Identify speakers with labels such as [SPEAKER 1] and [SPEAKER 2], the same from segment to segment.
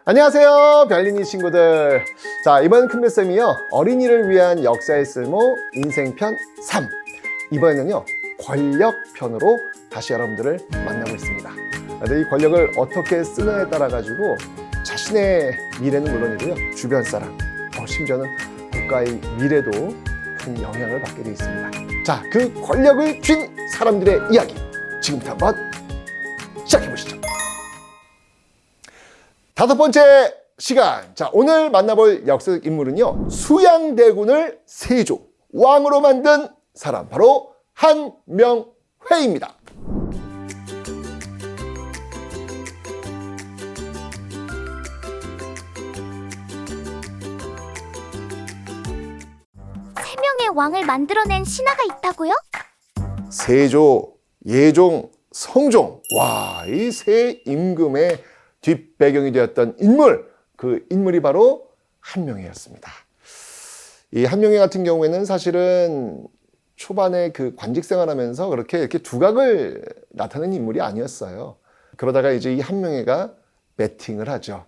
[SPEAKER 1] 안녕하세요, 별린이 친구들. 자, 이번 큰별쌤이요, 어린이를 위한 역사의 쓸모 인생편 3. 이번에는요, 권력편으로 다시 여러분들을 만나고 있습니다. 근데 이 권력을 어떻게 쓰느냐에 따라 가지고 자신의 미래는 물론이고요, 주변 사람, 심지어는 국가의 미래도 큰 영향을 받게 되어 있습니다. 자, 그 권력을 쥔 사람들의 이야기 지금부터 한번 시작해 보시죠. 다섯 번째 시간. 자, 오늘 만나볼 역사적 인물은요, 수양대군을 세조 왕으로 만든 사람, 바로 한명회입니다.
[SPEAKER 2] 세 명의 왕을 만들어낸 신하가 있다고요?
[SPEAKER 1] 세조, 예종, 성종. 와, 이 세 임금의 뒷배경이 되었던 인물, 그 인물이 바로 한명회였습니다. 이 한명회 같은 경우에는 사실은 초반에 그 관직 생활하면서 그렇게 이렇게 두각을 나타낸 인물이 아니었어요. 그러다가 이제 이 한명회가 배팅을 하죠.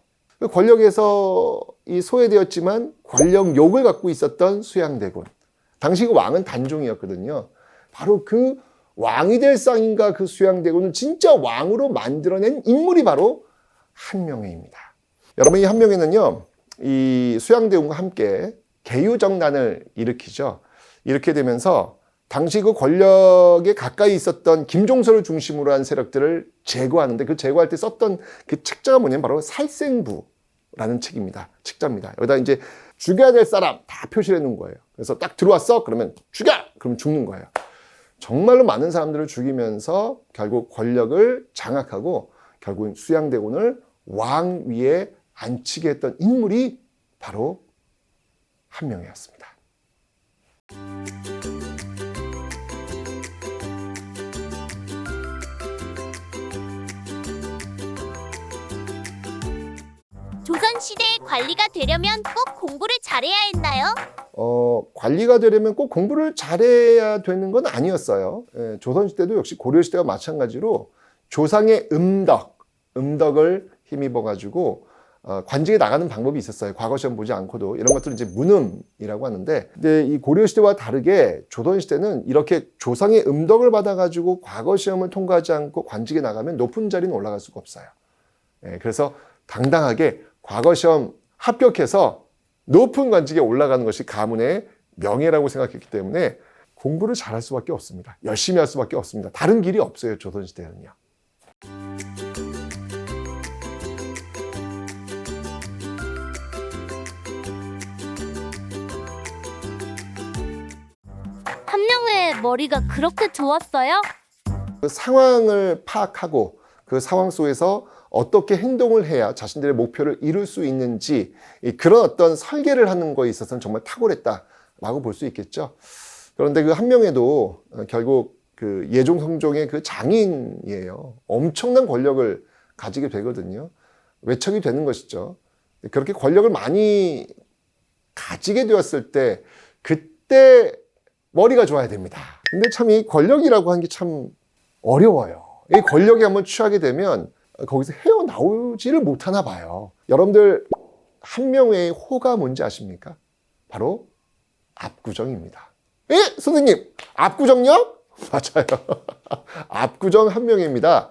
[SPEAKER 1] 권력에서 이 소외되었지만 권력욕을 갖고 있었던 수양대군. 당시 그 왕은 단종이었거든요. 바로 그 왕이 될 상인가 그 수양대군을 진짜 왕으로 만들어낸 인물이 바로 한명회입니다. 여러분, 이 한명회는요, 이 수양대군과 함께 개유정난을 일으키죠. 이렇게 되면서 당시 그 권력에 가까이 있었던 김종서를 중심으로 한 세력들을 제거하는데, 그 제거할 때 썼던 그 책자가 뭐냐면 바로 살생부라는 책자입니다. 여기다 이제 죽여야 될 사람 다 표시를 해놓은 거예요. 그래서 딱 들어왔어? 그러면 죽여! 그럼 죽는 거예요. 정말로 많은 사람들을 죽이면서 결국 권력을 장악하고 결국은 수양대군을 왕 위에 앉히게 했던 인물이 바로 한명회였습니다.
[SPEAKER 2] 조선시대의 관리가 되려면 꼭 공부를 잘해야 했나요?
[SPEAKER 1] 관리가 되려면 꼭 공부를 잘해야 되는 건 아니었어요. 조선시대도 역시 고려시대와 마찬가지로 조상의 음덕을 힘입어가지고 관직에 나가는 방법이 있었어요. 과거 시험 보지 않고도. 이런 것들은 이제 문음이라고 하는데, 근데 이 고려시대와 다르게 조선시대는 이렇게 조상의 음덕을 받아가지고 과거 시험을 통과하지 않고 관직에 나가면 높은 자리는 올라갈 수가 없어요. 그래서 당당하게 과거 시험 합격해서 높은 관직에 올라가는 것이 가문의 명예라고 생각했기 때문에 공부를 잘할 수밖에 없습니다. 열심히 할 수밖에 없습니다. 다른 길이 없어요, 조선시대는요.
[SPEAKER 2] 한명회의 머리가 그렇게 좋았어요?
[SPEAKER 1] 그 상황을 파악하고 그 상황 속에서 어떻게 행동을 해야 자신들의 목표를 이룰 수 있는지, 그런 어떤 설계를 하는 거에 있어서는 정말 탁월했다라고 볼 수 있겠죠. 그런데 그 한명회도 결국 그 예종 성종의 그 장인이에요. 엄청난 권력을 가지게 되거든요. 외척이 되는 것이죠. 그렇게 권력을 많이 가지게 되었을 때, 그때 머리가 좋아야 됩니다. 근데 참 이 권력이라고 하는 게 참 어려워요. 이 권력에 한번 취하게 되면 거기서 헤어나오지를 못하나 봐요. 여러분들, 한명회의 호가 뭔지 아십니까? 바로 압구정입니다. 예? 선생님, 압구정요? 맞아요. 압구정 한명회입니다.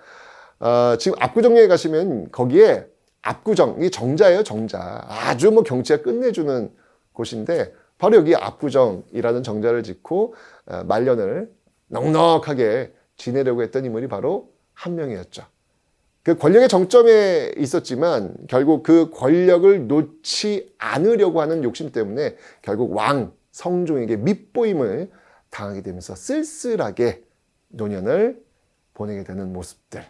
[SPEAKER 1] 지금 압구정에 가시면 거기에 압구정, 이게 정자예요, 정자. 아주 뭐 경치가 끝내주는 곳인데, 바로 여기 압구정이라는 정자를 짓고 말년을 넉넉하게 지내려고 했던 인물이 바로 한명회였죠. 그 권력의 정점에 있었지만 결국 그 권력을 놓지 않으려고 하는 욕심 때문에 결국 왕 성종에게 밑보임을 당하게 되면서 쓸쓸하게 노년을 보내게 되는 모습들.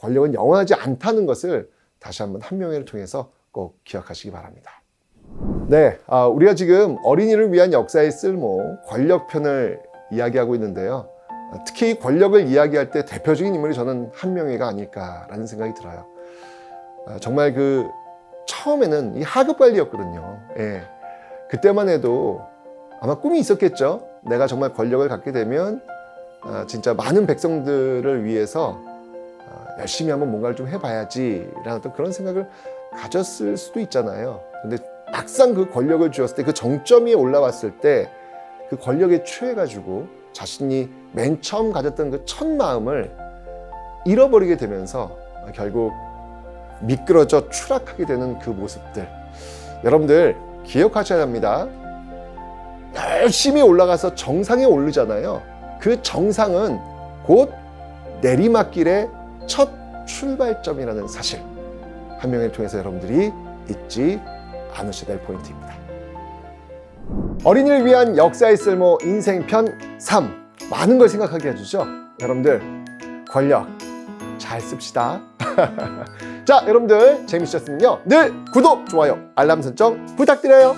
[SPEAKER 1] 권력은 영원하지 않다는 것을 다시 한번 한명회를 통해서 꼭 기억하시기 바랍니다. 네, 우리가 지금 어린이를 위한 역사의 쓸모, 권력편을 이야기하고 있는데요. 특히 권력을 이야기할 때 대표적인 인물이 저는 한명회가 아닐까라는 생각이 들어요. 정말 그 처음에는 이 하급관리였거든요. 예. 그때만 해도 아마 꿈이 있었겠죠. 내가 정말 권력을 갖게 되면 진짜 많은 백성들을 위해서 열심히 한번 뭔가를 좀 해봐야지라는 어떤 그런 생각을 가졌을 수도 있잖아요. 근데 막상 그 권력을 쥐었을 때 그 정점 위에 올라왔을 때 그 권력에 취해가지고 자신이 맨 처음 가졌던 그 첫 마음을 잃어버리게 되면서 결국 미끄러져 추락하게 되는 그 모습들, 여러분들 기억하셔야 합니다. 열심히 올라가서 정상에 오르잖아요. 그 정상은 곧 내리막길의 첫 출발점이라는 사실, 한명회를 통해서 여러분들이 잊지 않으셔야 될 포인트입니다. 어린이를 위한 역사의 쓸모 인생편 3, 많은 걸 생각하게 해주죠. 여러분들 권력 잘 씁시다. 자, 여러분들 재밌으셨으면요 늘 구독, 좋아요, 알람 설정 부탁드려요.